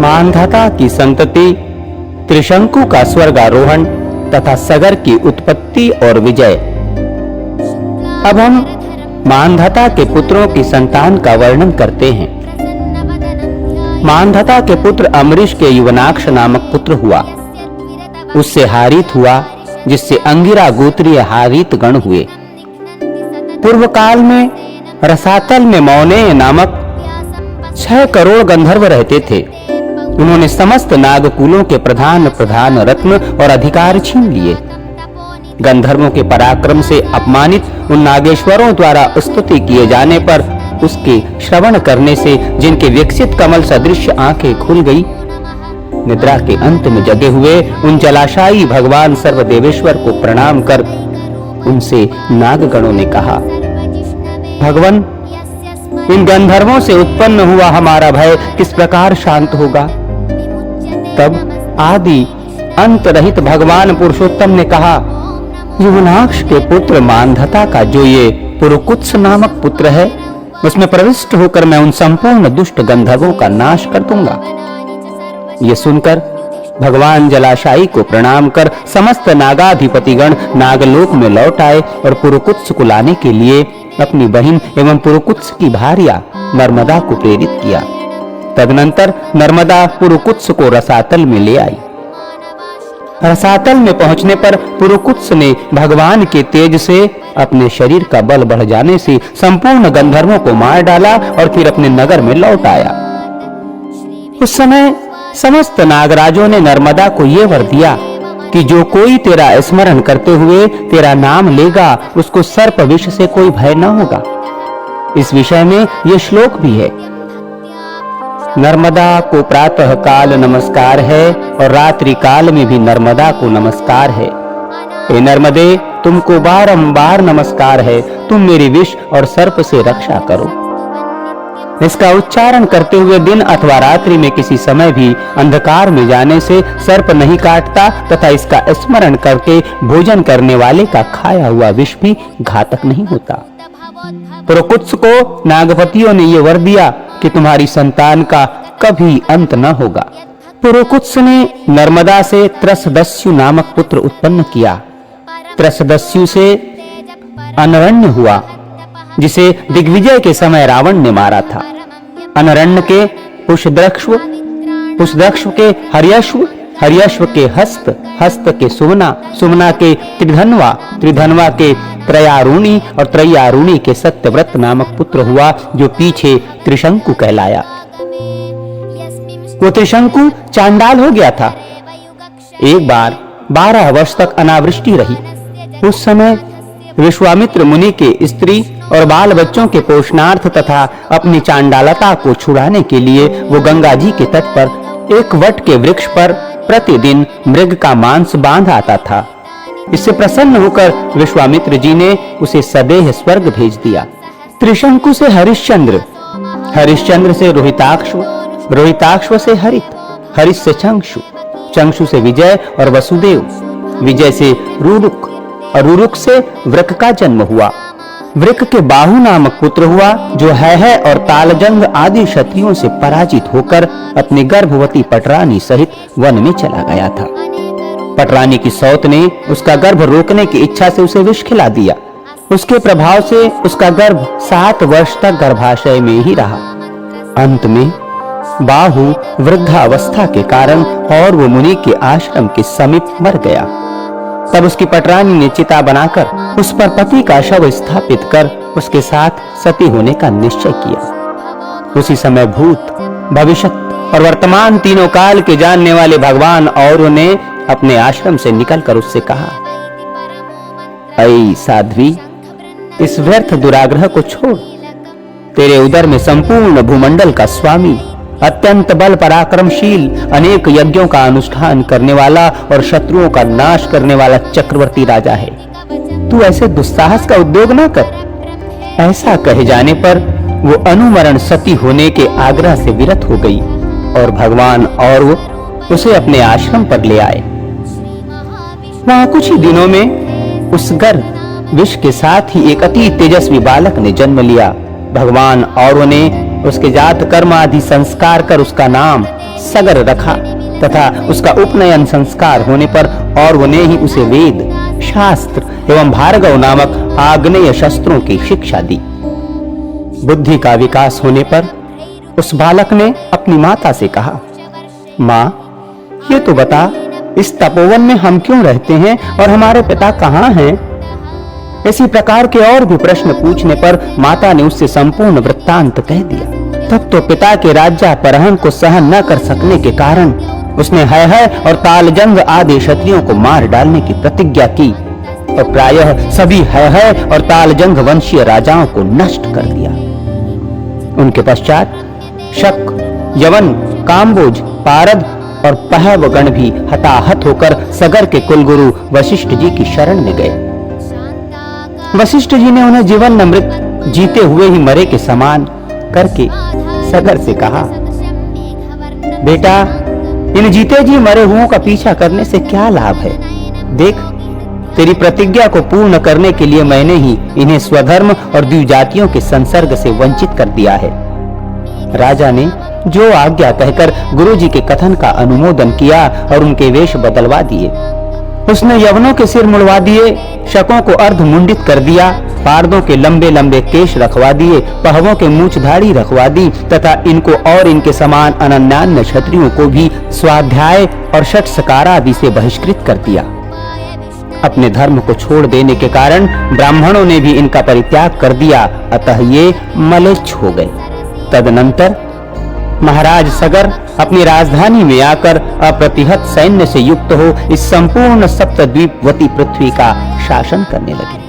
मानधाता की संतति, त्रिशंकु का स्वर्गारोहण तथा सगर की उत्पत्ति और विजय। अब हम मानधाता के पुत्रों की संतान का वर्णन करते हैं। मानधाता के पुत्र अमरीश के युवनाक्ष नामक पुत्र हुआ। उससे हारीत हुआ, जिससे अंगिरा गोत्रीय हारीत गण हुए। पूर्व काल में रसातल में मौनेय नामक 6 करोड़ गंधर्व रहते थे। उन्होंने समस्त नागकुलों के प्रधान प्रधान रत्न और अधिकार छीन लिए। गंधर्वों के पराक्रम से अपमानित उन नागेश्वरों द्वारा स्तुति किए जाने पर उसके श्रवण करने से जिनके विकसित कमल सदृश आंखें खुल गई, निद्रा के अंत में जगे हुए उन जलाशायी भगवान सर्वदेवेश्वर को प्रणाम कर उनसे नागगणों ने कहा, भगवान, इन गंधर्वों से उत्पन्न हुआ हमारा भय किस प्रकार शांत होगा? तब आदि अंत रहित भगवान पुरुषोत्तम ने कहा, युवनाक्ष के पुत्र मानधाता का जो ये पुरुकुत्स नामक पुत्र है, उसमें प्रविष्ट होकर मैं उन संपूर्ण दुष्ट गंधर्वों का नाश कर दूंगा। ये सुनकर भगवान जलाशायी को प्रणाम कर समस्त नागाधिपतिगण नागलोक में लौट आए और पुरुकुत्स को लाने के लिए अपनी बहन एवं पुरुकुत्स की भार्या नर्मदा को प्रेरित किया। तदनंतर नर्मदा पुरुकुत्स को रसातल में ले आई। रसातल में पहुंचने पर पुरुकुत्स ने भगवान के तेज से अपने शरीर का बल बढ़ जाने से संपूर्ण गंधर्वों को मार डाला और फिर अपने नगर में लौट आया। उस समय समस्त नागराजों ने नर्मदा को यह वर दिया कि जो कोई तेरा स्मरण करते हुए तेरा नाम लेगा, उसको सर्प विष से कोई भय न होगा। इस विषय में यह श्लोक भी है, नर्मदा को प्रातः काल नमस्कार है और रात्रि काल में भी नर्मदा को नमस्कार है। हे नर्मदे, तुमको बारंबार नमस्कार है, तुम मेरी विष और सर्प से रक्षा करो। इसका उच्चारण करते हुए दिन अथवा रात्रि में किसी समय भी अंधकार में जाने से सर्प नहीं काटता तथा इसका स्मरण करके भोजन करने वाले का खाया हुआ विष भी घातक नहीं होता। पुरुकुत्स को नागपतियों ने यह वर दिया कि तुम्हारी संतान का कभी अंत न होगा। पुरुकुत्स ने नर्मदा से त्रसदस्यु नामक पुत्र उत्पन्न किया। त्रसदस्यु से अनरण्य हुआ, जिसे दिग्विजय के समय रावण ने मारा था। अनरण्य के पुष्दक्ष के हर्यश्व, हर्यश्व के हस्त, हस्त के सुमना, सुमना के त्रिधनवा, त्रिधनवा के त्रयारुणी और त्रयारुणी के सत्यव्रत नामक पुत्र हुआ, जो पीछे त्रिशंकु कहलाया। वो त्रिशंकु चांडाल हो गया था। एक बार 12 वर्ष तक अनावृष्टि रही। उस समय विश्वामित्र मुनि के स्त्री और बाल बच्चों के पोषणार्थ तथा अपनी चांडालता को छुड़ाने के लिए वो गंगा जी के तट पर एक वट के वृक्ष पर प्रतिदिन मृग का मांस बांध आता था। इससे प्रसन्न होकर विश्वामित्र जी ने उसे सदेह स्वर्ग भेज दिया। त्रिशंकु से हरिश्चंद्र, हरिश्चंद्र से रोहिताक्ष, रोहिताक्ष से हरित, हरित से चंक्षु, चंक्षु से विजय और वसुदेव, विजय से रुरुक और रुरुक से वृक का जन्म हुआ। वृक के बाहु नामक पुत्र हुआ, जो है और तालजंग आदि क्षत्रियों से पराजित होकर अपनी गर्भवती पटरानी सहित वन में चला गया था। पटरानी की सौत ने उसका गर्भ रोकने की इच्छा से उसे विष खिला दिया। उसके प्रभाव से उसका गर्भ 7 वर्ष तक गर्भाशय में ही रहा। अंत में बाहु वृद्धावस्था के कारण और वो मुनि के आश्रम के समीप मर गया। तब उसकी पटरानी ने चिता बनाकर उस पर पति का शव स्थापित कर उसके साथ सती होने का निश्चय किया। उसी समय भूत, भविष्य और वर्तमान तीनों काल के जानने वाले भगवान और ने अपने आश्रम से निकलकर उससे कहा, ऐ साध्वी, इस व्यर्थ दुराग्रह को छोड़। तेरे उदर में संपूर्ण भूमंडल का स्वामी, अत्यंत बल पराक्रमशील, अनेक यज्ञों का अनुष्ठान करने वाला और शत्रुओं का नाश करने वाला चक्रवर्ती राजा है। तू ऐसे दुस्साहस का उद्योग न कर। ऐसा कहे जाने पर वो अनुमरण सती होने के आग्रह से विरत हो गई और भगवान और वो उसे अपने आश्रम पर ले आए। वहां कुछ ही दिनों में उस गर्भ विष के साथ ही एक अति तेजस्वी बालक ने जन्म लिया। भगवान और ने उसके जात कर्म आदि संस्कार कर उसका नाम सगर रखा तथा उसका उपनयन संस्कार होने पर और ने ही उसे वेद, शास्त्र एवं भार्गव नामक आग्नेय शस्त्रों की शिक्षा दी। बुद्धि का विकास होने पर उस बालक ने अपनी माता से कहा, माँ, ये तो बता, इस तपोवन में हम क्यों रहते हैं और हमारे पिता कहाँ हैं? इसी प्रकार के और भी प्रश्न पूछने पर माता ने उससे संपूर्ण वृत्तांत कह दिया। तब तो पिता के राज्यापहरण को सहन न कर सकने के कारण उसने है और तालजंग आदि क्षत्रियों को मार डालने की प्रतिज्ञा की और प्रायः सभी है और तालजंग वंशीय राजाओं को नष्ट कर दिया। उनके पश्चात शक, यवन, काम्बोज, पारद और पहव गण भी हताहत होकर सगर के कुलगुरु वशिष्ठ जी की शरण में गए। वशिष्ठ जी ने उन्हें जीवन अमृत जीते हुए ही मरे के समान करके सगर से कहा, बेटा, इन जीते जी मरे हुओं का पीछा करने से क्या लाभ है? देख, तेरी प्रतिज्ञा को पूर्ण करने के लिए मैंने ही इन्हें स्वधर्म और द्विजातियों के संसर्ग से वंचित कर दिया है। राजा ने जो आज्ञा कहकर गुरुजी के कथन का अनुमोदन किया और उनके वेश बदलवा दिए। उसने यवनों के सिर मुड़वा दिए, शकों को अर्धमुंडित कर दिया, पारदों के लंबे लंबे केश रखवा दिए, पहवों के मूछधाड़ी रखवा दी तथा इनको और इनके समान अनन्यान्य क्षत्रियों को भी स्वाध्याय और षट्सकार आदि से बहिष्कृत कर दिया। अपने धर्म को छोड़ देने के कारण ब्राह्मणों ने भी इनका परित्याग कर दिया, अतः ये मलेच्छ हो गए। तदनंतर महाराज सगर अपनी राजधानी में आकर अप्रतिहत सैन्य से युक्त हो इस संपूर्ण सप्तद्वीपवती पृथ्वी का शासन करने लगे।